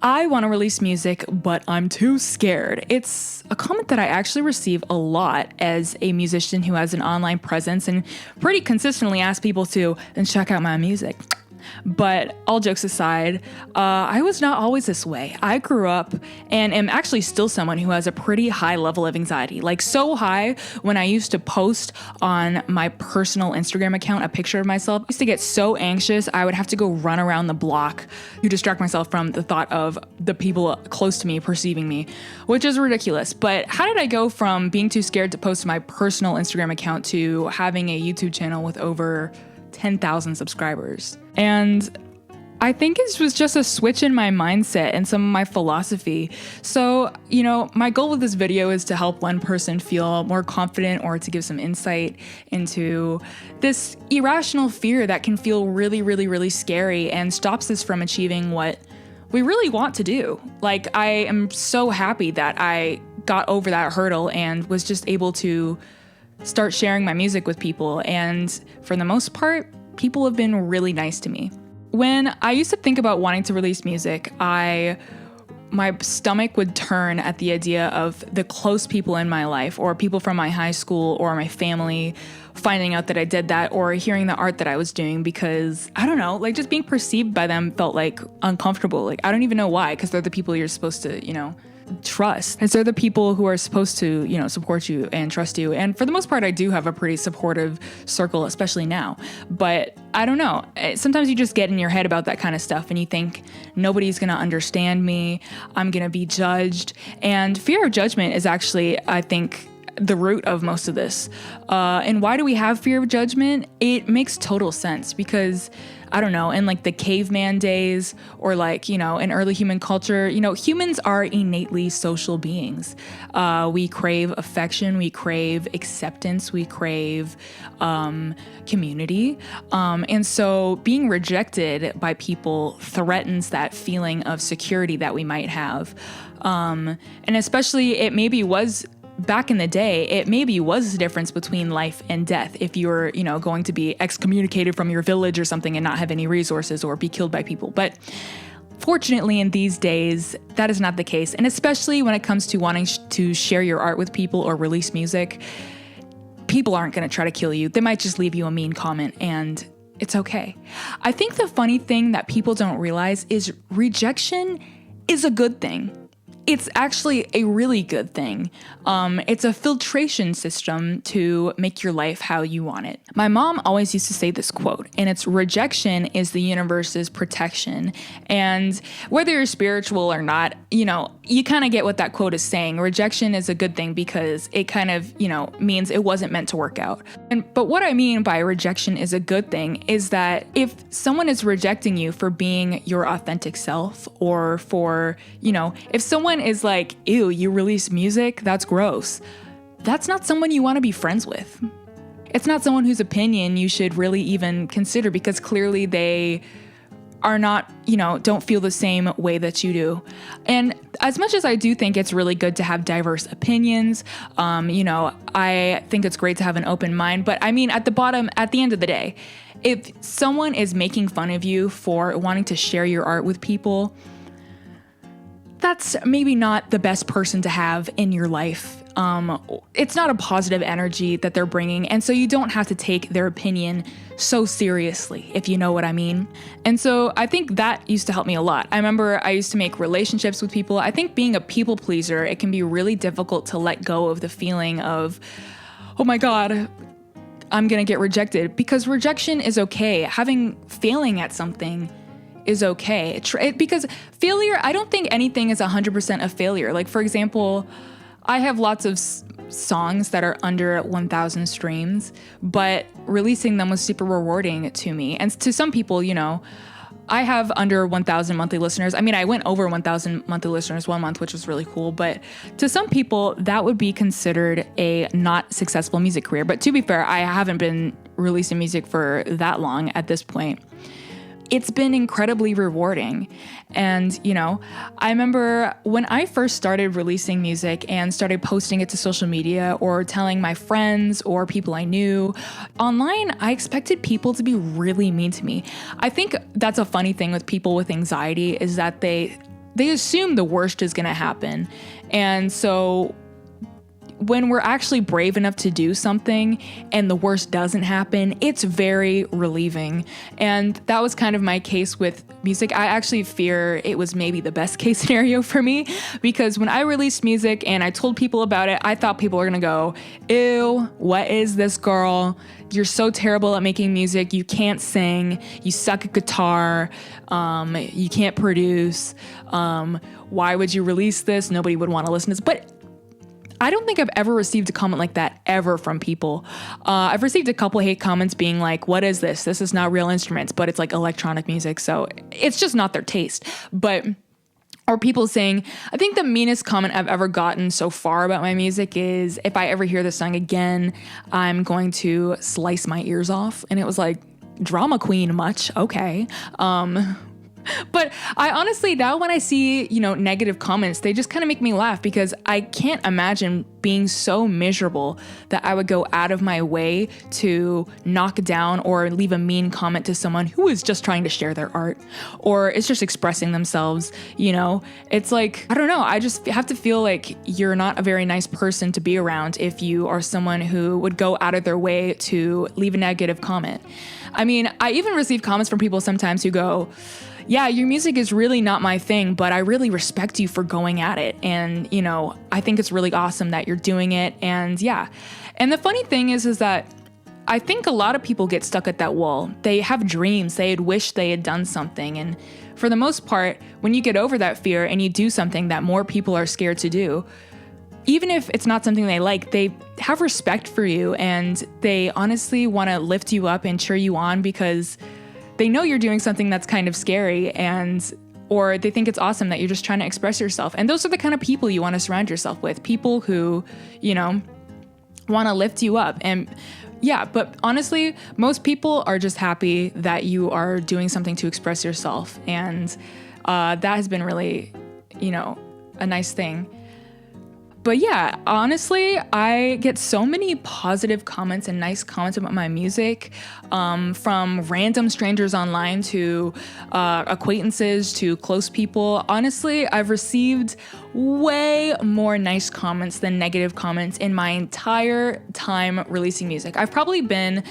I want to release music, but I'm too scared. It's a comment that I actually receive a lot as a musician who has an online presence and pretty consistently asks people to check out my music. But all jokes aside, I was not always this way. I grew up and am actually still someone who has a pretty high level of anxiety. Like so high when I used to post on my personal Instagram account a picture of myself. I used to get so anxious I would have to go run around the block to distract myself from the thought of the people close to me perceiving me, which is ridiculous. But how did I go from being too scared to post my personal Instagram account to having a YouTube channel with over 10,000 subscribers? And I think it was just a switch in my mindset and some of my philosophy. So, my goal with this video is to help one person feel more confident or to give some insight into this irrational fear that can feel really, really, really scary and stops us from achieving what we really want to do. Like, I am so happy that I got over that hurdle and was just able to start sharing my music with people. And for the most part, people have been really nice to me. When I used to think about wanting to release music, my stomach would turn at the idea of the close people in my life or people from my high school or my family finding out that I did that or hearing the art that I was doing because, I don't know, like just being perceived by them felt like uncomfortable. Like, I don't even know why, because they're the people you're supposed to, trust. And so they're the people who are supposed to, support you and trust you. And for the most part, I do have a pretty supportive circle, especially now. But I don't know. Sometimes you just get in your head about that kind of stuff and you think nobody's going to understand me. I'm going to be judged. And fear of judgment is actually, I think, the root of most of this. And why do we have fear of judgment? It makes total sense because, I don't know, in like the caveman days or like, in early human culture, humans are innately social beings. We crave affection, we crave acceptance, we crave community. And so being rejected by people threatens that feeling of security that we might have. And especially it maybe was back in the day, it maybe was the difference between life and death. If you were, going to be excommunicated from your village or something and not have any resources or be killed by people. But fortunately, in these days, that is not the case. And especially when it comes to wanting to share your art with people or release music, people aren't going to try to kill you. They might just leave you a mean comment and it's okay. I think the funny thing that people don't realize is rejection is a good thing. It's actually a really good thing. It's a filtration system to make your life how you want it. My mom always used to say this quote, and it's rejection is the universe's protection. And whether you're spiritual or not, you kind of get what that quote is saying. Rejection is a good thing because it kind of, means it wasn't meant to work out. But what I mean by rejection is a good thing is that if someone is rejecting you for being your authentic self or for, if someone is like, ew, you release music? That's gross. That's not someone you want to be friends with. It's not someone whose opinion you should really even consider because clearly they are not, don't feel the same way that you do. And as much as I do think it's really good to have diverse opinions, I think it's great to have an open mind. But I mean, at the end of the day, if someone is making fun of you for wanting to share your art with people, that's maybe not the best person to have in your life. It's not a positive energy that they're bringing. And so you don't have to take their opinion so seriously, if you know what I mean. And so I think that used to help me a lot. I remember I used to make relationships with people. I think being a people pleaser, it can be really difficult to let go of the feeling of, oh my God, I'm going to get rejected, because rejection is okay. Failing at something is okay. Because failure, I don't think anything is 100% a failure. Like, for example, I have lots of songs that are under 1,000 streams, but releasing them was super rewarding to me. And to some people, I have under 1,000 monthly listeners. I mean, I went over 1,000 monthly listeners one month, which was really cool. But to some people, that would be considered a not successful music career. But to be fair, I haven't been releasing music for that long at this point. It's been incredibly rewarding. And, I remember when I first started releasing music and started posting it to social media or telling my friends or people I knew online, I expected people to be really mean to me. I think that's a funny thing with people with anxiety is that they they assume the worst is going to happen. And so when we're actually brave enough to do something and the worst doesn't happen, it's very relieving. And that was kind of my case with music. I actually fear it was maybe the best case scenario for me, because when I released music and I told people about it, I thought people were gonna go, ew, what is this girl? You're so terrible at making music. You can't sing. You suck at guitar. You can't produce. Why would you release this? Nobody would want to listen to this. But I don't think I've ever received a comment like that ever from people. I've received a couple hate comments being like, what is this? This is not real instruments, but it's like electronic music. So it's just not their taste. Or people saying, I think the meanest comment I've ever gotten so far about my music is, if I ever hear this song again, I'm going to slice my ears off. And it was like, drama queen much? Okay. But I honestly, now when I see, negative comments, they just kind of make me laugh, because I can't imagine being so miserable that I would go out of my way to knock down or leave a mean comment to someone who is just trying to share their art or is just expressing themselves. It's like, I don't know. I just have to feel like you're not a very nice person to be around if you are someone who would go out of their way to leave a negative comment. I mean, I even receive comments from people sometimes who go, yeah, your music is really not my thing, but I really respect you for going at it. And, I think it's really awesome that you're doing it. And yeah. And the funny thing is that I think a lot of people get stuck at that wall. They have dreams. They'd wish they had done something. And for the most part, when you get over that fear and you do something that more people are scared to do, even if it's not something they like, they have respect for you and they honestly want to lift you up and cheer you on, because they know you're doing something that's kind of scary, or they think it's awesome that you're just trying to express yourself. And those are the kind of people you want to surround yourself with. People who, want to lift you up. And yeah, but honestly, most people are just happy that you are doing something to express yourself. And that has been really, a nice thing. But yeah, honestly, I get so many positive comments and nice comments about my music, from random strangers online to acquaintances to close people. Honestly, I've received way more nice comments than negative comments in my entire time releasing music. I've probably been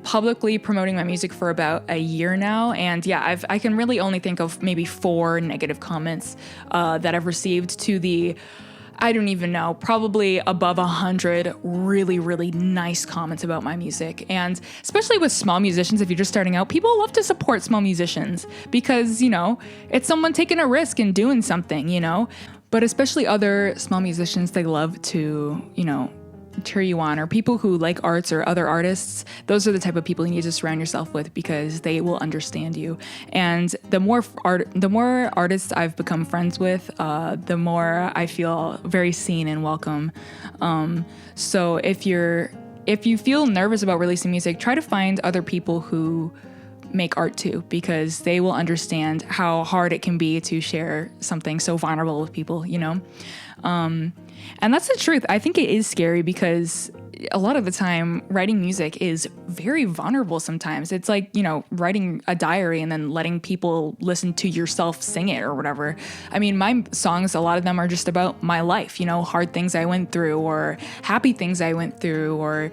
publicly promoting my music for about a year now. And yeah, I can really only think of maybe 4 negative comments that I've received to the, I don't even know, probably above 100 really, really nice comments about my music. And especially with small musicians, if you're just starting out, people love to support small musicians because, it's someone taking a risk and doing something, But especially other small musicians, they love to, cheer you on, or people who like arts or other artists. Those are the type of people you need to surround yourself with, because they will understand you. And the more artists I've become friends with, the more I feel very seen and welcome. So if you feel nervous about releasing music, try to find other people who make art too, because they will understand how hard it can be to share something so vulnerable with people, And that's the truth. I think it is scary, because a lot of the time writing music is very vulnerable sometimes. It's like, writing a diary and then letting people listen to yourself sing it or whatever. I mean, my songs, a lot of them are just about my life, hard things I went through, or happy things I went through, or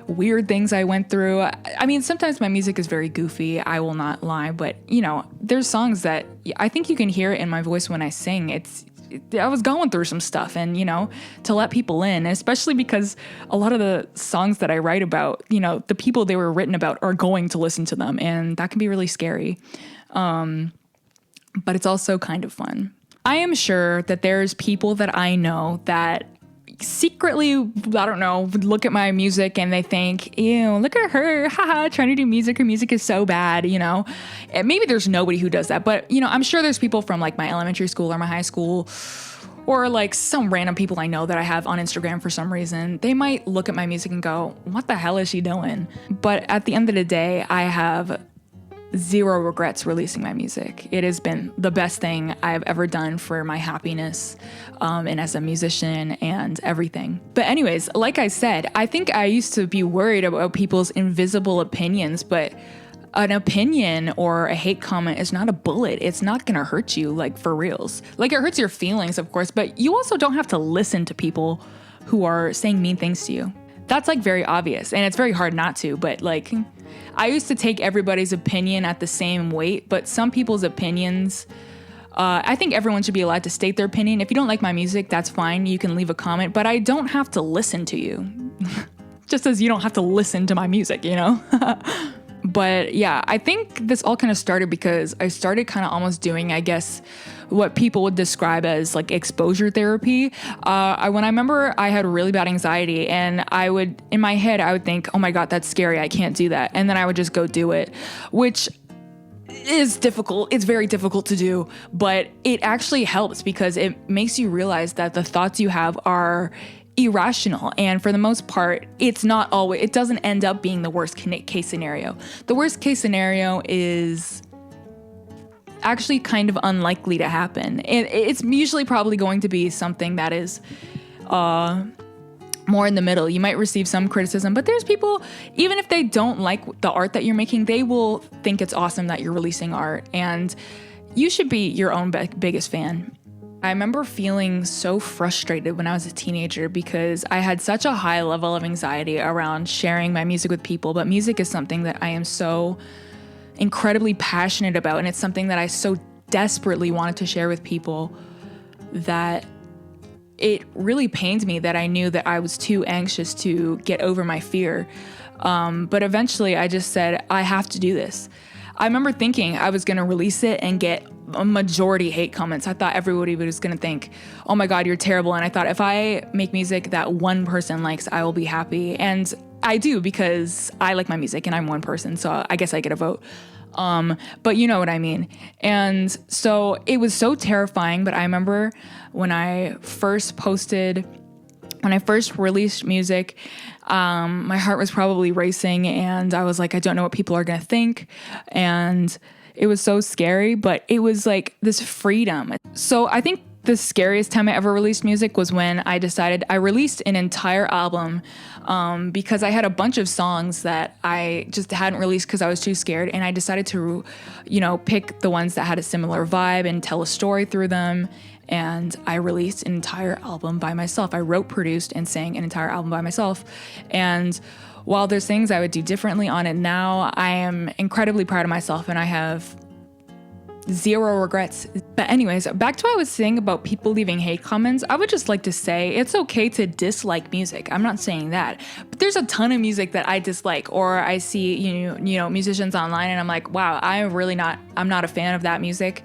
weird things I went through. I mean, sometimes my music is very goofy, I will not lie, but there's songs that I think you can hear it in my voice when I sing. I was going through some stuff, and to let people in, especially because a lot of the songs that I write about, the people they were written about are going to listen to them, and that can be really scary. But it's also kind of fun. I am sure that there's people that I know that secretly, I don't know, look at my music and they think, ew, look at her, haha, trying to do music. Her music is so bad, And maybe there's nobody who does that, but, I'm sure there's people from like my elementary school or my high school, or like some random people I know that I have on Instagram for some reason. They might look at my music and go, what the hell is she doing? But at the end of the day, I have zero regrets releasing my music. It has been the best thing I've ever done for my happiness, and as a musician and everything. But anyways, like I said, I think I used to be worried about people's invisible opinions, but an opinion or a hate comment is not a bullet. It's not going to hurt you, like, for reals. Like, it hurts your feelings, of course, but you also don't have to listen to people who are saying mean things to you. That's, like, very obvious, and it's very hard not to, but, like, I used to take everybody's opinion at the same weight, but some people's opinions, I think everyone should be allowed to state their opinion. If you don't like my music, that's fine. You can leave a comment, but I don't have to listen to you. Just as you don't have to listen to my music, you know? But yeah, I think this all kind of started because I started kind of almost doing, I guess, what people would describe as like exposure therapy. When I remember I had really bad anxiety and in my head, I would think, oh my God, that's scary. I can't do that. And then I would just go do it, which is difficult. It's very difficult to do, but it actually helps because it makes you realize that the thoughts you have are irrational. And for the most part, it doesn't end up being the worst case scenario. The worst case scenario is actually kind of unlikely to happen. It's usually probably going to be something that is more in the middle. You might receive some criticism, but there's people, even if they don't like the art that you're making, they will think it's awesome that you're releasing art, and you should be your own biggest fan. I remember feeling so frustrated when I was a teenager because I had such a high level of anxiety around sharing my music with people, but music is something that I am so incredibly passionate about, and it's something that I so desperately wanted to share with people that it really pained me that I knew that I was too anxious to get over my fear. But eventually I just said, I have to do this. I remember thinking I was going to release it and get a majority hate comments. I thought everybody was going to think, oh my God, you're terrible. And I thought if I make music that one person likes, I will be happy. And I do, because I like my music and I'm one person. So I guess I get a vote. But you know what I mean? And so it was so terrifying. But I remember when I first released music, my heart was probably racing and I was like, I don't know what people are going to think. And it was so scary, but it was like this freedom. So I think the scariest time I ever released music was when I decided I released an entire album because I had a bunch of songs that I just hadn't released because I was too scared. And I decided to, pick the ones that had a similar vibe and tell a story through them. And I released an entire album by myself. I wrote, produced, and sang an entire album by myself. And while there's things I would do differently on it now, I am incredibly proud of myself and I have zero regrets. But anyways, back to what I was saying about people leaving hate comments. I would just like to say it's okay to dislike music. I'm not saying that, but there's a ton of music that I dislike, or I see, musicians online and I'm like, wow, I'm not a fan of that music,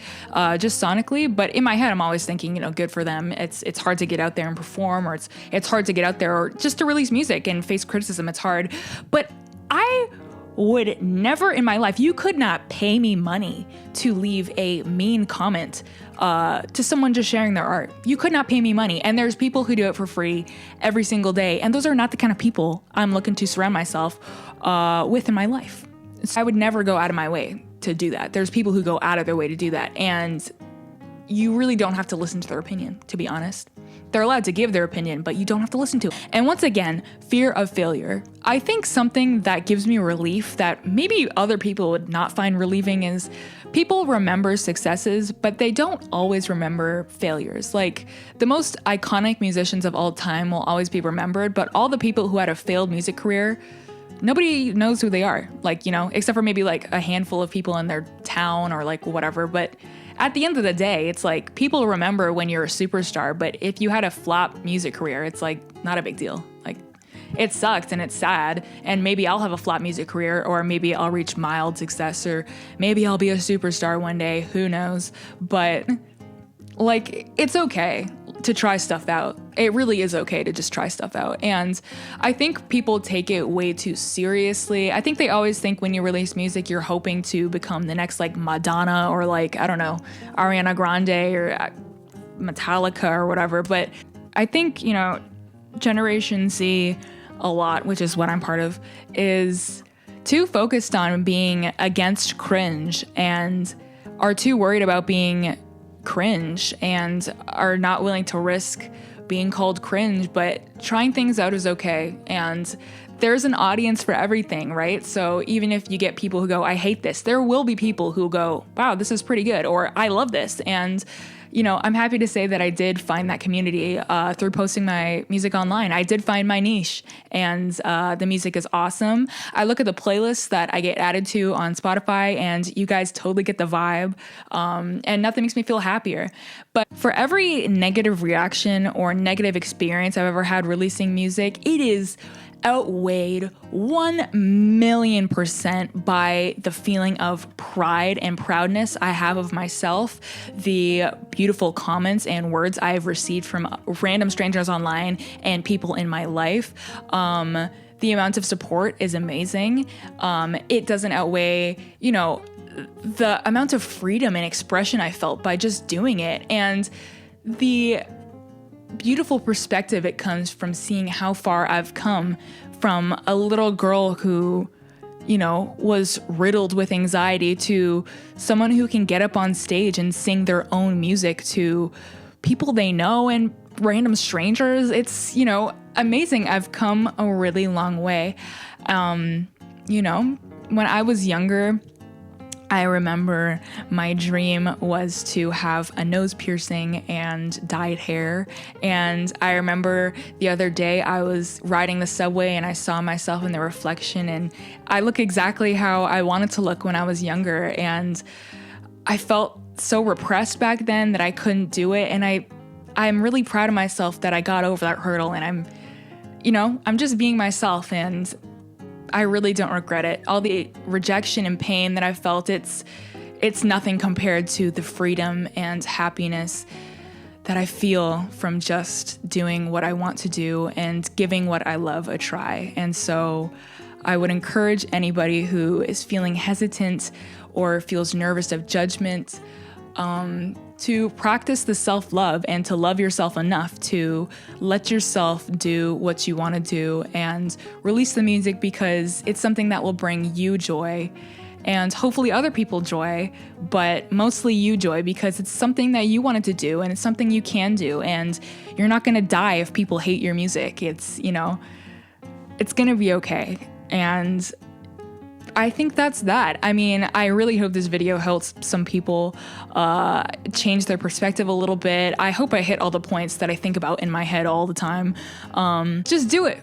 just sonically. But in my head, I'm always thinking, good for them. It's hard to get out there and perform, or it's hard to get out there or just to release music and face criticism. It's hard. But I would never in my life, you could not pay me money to leave a mean comment to someone just sharing their art. You could not pay me money. And there's people who do it for free every single day. And those are not the kind of people I'm looking to surround myself with in my life. So I would never go out of my way to do that. There's people who go out of their way to do that. And you really don't have to listen to their opinion, to be honest. They're allowed to give their opinion, but you don't have to listen to it. And once again, fear of failure. I think something that gives me relief that maybe other people would not find relieving is people remember successes, but they don't always remember failures. Like, the most iconic musicians of all time will always be remembered, but all the people who had a failed music career, nobody knows who they are. Like, except for maybe like a handful of people in their town or like whatever. But at the end of the day, it's like people remember when you're a superstar, but if you had a flop music career, it's like not a big deal. Like, it sucked and it's sad, and maybe I'll have a flop music career, or maybe I'll reach mild success, or maybe I'll be a superstar one day, who knows? But like, it's okay to try stuff out. It really is okay to just try stuff out. And I think people take it way too seriously. I think they always think when you release music, you're hoping to become the next like Madonna or like, I don't know, Ariana Grande or Metallica or whatever. But I think, Generation Z a lot, which is what I'm part of, is too focused on being against cringe and are too worried about being cringe and are not willing to risk being called cringe. But trying things out is okay, and there's an audience for everything, right? So even if you get people who go, I hate this, there will be people who go, wow, this is pretty good, or I love this. And I'm happy to say that I did find that community through posting my music online. I did find my niche, and the music is awesome. I look at the playlists that I get added to on Spotify, and you guys totally get the vibe, and nothing makes me feel happier. But for every negative reaction or negative experience I've ever had releasing music, it is outweighed 1,000,000% by the feeling of pride and proudness I have of myself, the beautiful comments and words I've received from random strangers online and people in my life. The amount of support is amazing. It doesn't outweigh, the amount of freedom and expression I felt by just doing it, and the beautiful perspective it comes from seeing how far I've come from a little girl who, was riddled with anxiety to someone who can get up on stage and sing their own music to people they know and random strangers. It's, amazing. I've come a really long way. When I was younger, I remember my dream was to have a nose piercing and dyed hair. And I remember the other day I was riding the subway and I saw myself in the reflection, and I look exactly how I wanted to look when I was younger. And I felt so repressed back then that I couldn't do it. And I'm really proud of myself that I got over that hurdle, and I'm just being myself, and I really don't regret it. All the rejection and pain that I felt, it's nothing compared to the freedom and happiness that I feel from just doing what I want to do and giving what I love a try. And so I would encourage anybody who is feeling hesitant or feels nervous of judgment to practice the self-love and to love yourself enough to let yourself do what you want to do and release the music, because it's something that will bring you joy and hopefully other people joy, but mostly you joy, because it's something that you wanted to do and it's something you can do, and you're not going to die if people hate your music. It's going to be okay. And I think that's that. I mean, I really hope this video helps some people change their perspective a little bit. I hope I hit all the points that I think about in my head all the time. Just do it.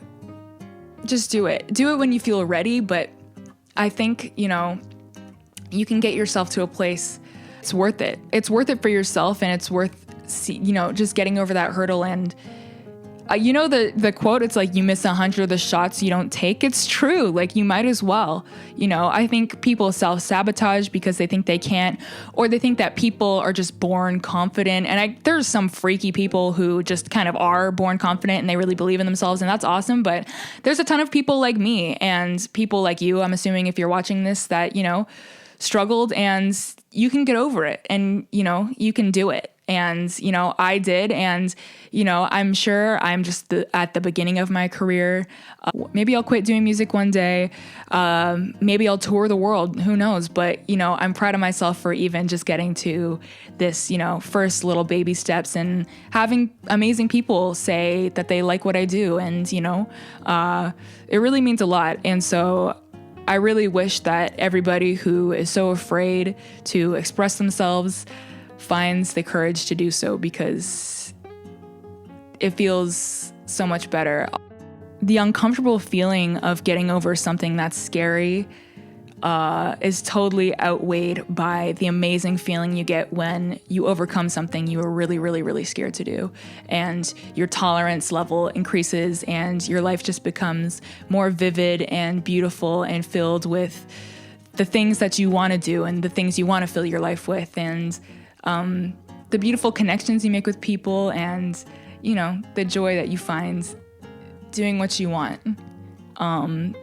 Just do it. Do it when you feel ready. But I think, you can get yourself to a place. It's worth it. It's worth it for yourself, and it's worth, just getting over that hurdle. And the quote, it's like, you miss 100 of the shots you don't take. It's true. Like, you might as well. I think people self-sabotage because they think they can't, or they think that people are just born confident. And there's some freaky people who just kind of are born confident and they really believe in themselves, and that's awesome. But there's a ton of people like me and people like you, I'm assuming, if you're watching this, that, struggled, and you can get over it, and, you can do it. And, I did. And, I'm sure I'm just at the beginning of my career. Maybe I'll quit doing music one day. Maybe I'll tour the world. Who knows? But, I'm proud of myself for even just getting to this, first little baby steps, and having amazing people say that they like what I do. And, it really means a lot. And so I really wish that everybody who is so afraid to express themselves finds the courage to do so, because it feels so much better. The uncomfortable feeling of getting over something that's scary is totally outweighed by the amazing feeling you get when you overcome something you were really, really, really scared to do, and your tolerance level increases, and your life just becomes more vivid and beautiful and filled with the things that you want to do and the things you want to fill your life with, and the beautiful connections you make with people, and, the joy that you find doing what you want.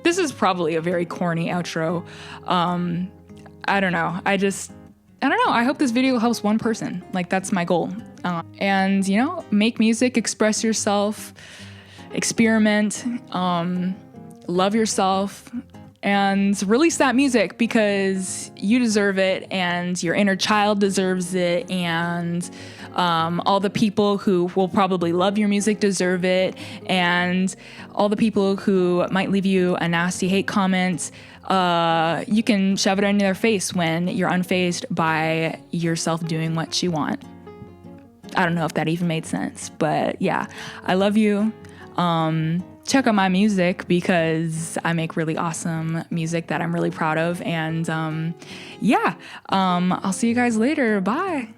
This is probably a very corny outro. I don't know. I don't know. I hope this video helps one person. Like, that's my goal. And, make music, express yourself, experiment, love yourself, and release that music, because you deserve it, and your inner child deserves it, and All the people who will probably love your music deserve it. And all the people who might leave you a nasty hate comment, you can shove it in their face when you're unfazed by yourself doing what you want. I don't know if that even made sense, but yeah, I love you. Check out my music because I make really awesome music that I'm really proud of. And I'll see you guys later. Bye.